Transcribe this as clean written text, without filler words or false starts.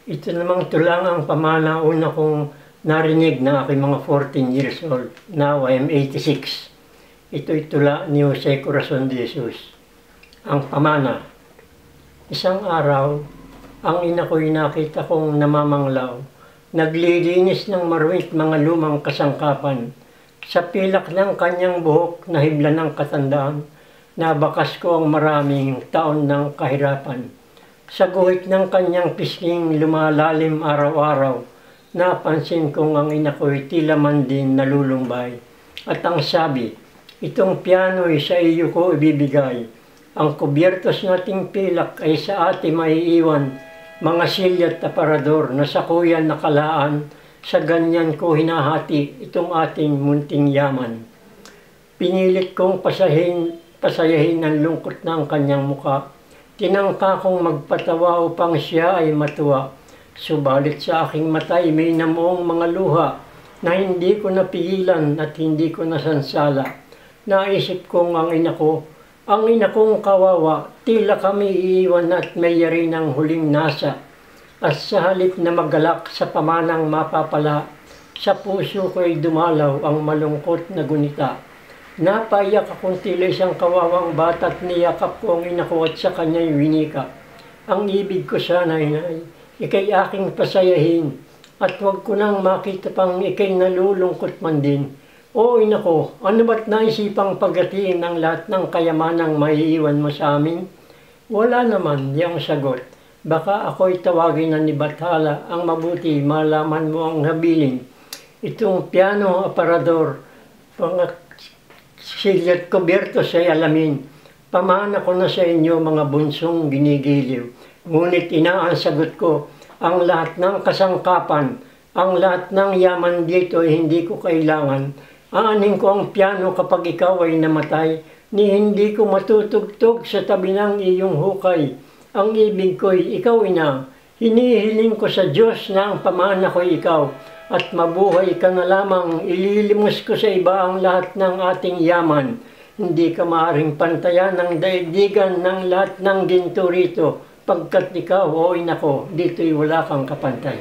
Ito namang tulang ang pamana una kong narinig na aking mga 14 years old. Now I am 86. Ito'y tula ni Jose Corazon de Jesus. Ang pamana. Isang araw, ang ina ko'y nakita kong namamanglaw. Naglilinis ng marwit mga lumang kasangkapan. Sa pilak ng kanyang buhok na hibla ng katandaan, nabakas ko ang maraming taon ng kahirapan. Sa guhit ng kanyang pisnging lumalalim araw-araw, napansin kong ang ina ko'y tila man din nalulumbay. At ang sabi, itong piano'y sa iyo ko ibibigay. Ang kubyertos nating pilak ay sa ate maiiwan, mga silya at aparador na sa kuyan nakalaan, sa ganyan ko hinahati itong ating munting yaman. Pinilit kong pasayahin ang lungkot ng kanyang muka. Tinangka kong magpatawa upang siya ay matuwa. Subalit sa aking matay may namuong mga luha na hindi ko napigilan at hindi ko nasansala. Naisip kong ang ina kong kawawa, tila kami iiwan at may yari ng huling nasa. At sa halip na magalak sa pamanang mapapala, sa puso ko'y dumalaw ang malungkot na gunita. Napaiyak akong tila isang kawawang bata at niyakap ko ang ina ko at sa kanya'y winika. Ang ibig ko sana ay ikay aking pasayahin at huwag ko nang makita pang ikay nalulungkot man din. O ina ko, ano ba't naisipang paghatiin ng lahat ng kayamanang maiiwan mo sa amin? Wala naman, yung sagot. Baka ako'y tawagin na ni Bathala, ang mabuti malaman mo ang habilin. Itong piano, aparador, mga silya't kubyertos ay alamin. Pamana ko na sa inyo mga bunsong ginigiliw. Ngunit ang sagot ko, ang lahat ng kasangkapan, ang lahat ng yaman dito ay hindi ko kailangan. Aanin ko ang piano kapag ikaw ay namatay, ni hindi ko matutugtog sa tabi ng iyong hukay. Ang ibig ko'y ikaw ina, hinihiling ko sa Diyos na ang pamana ko'y ikaw, at mabuhay ka na lamang, ililimos ko sa iba ang lahat ng ating yaman. Hindi ka maaaring pantayan ng daigdigan ng lahat ng ginto rito, pagkat ikaw, o ina ko, dito'y wala kang kapantay.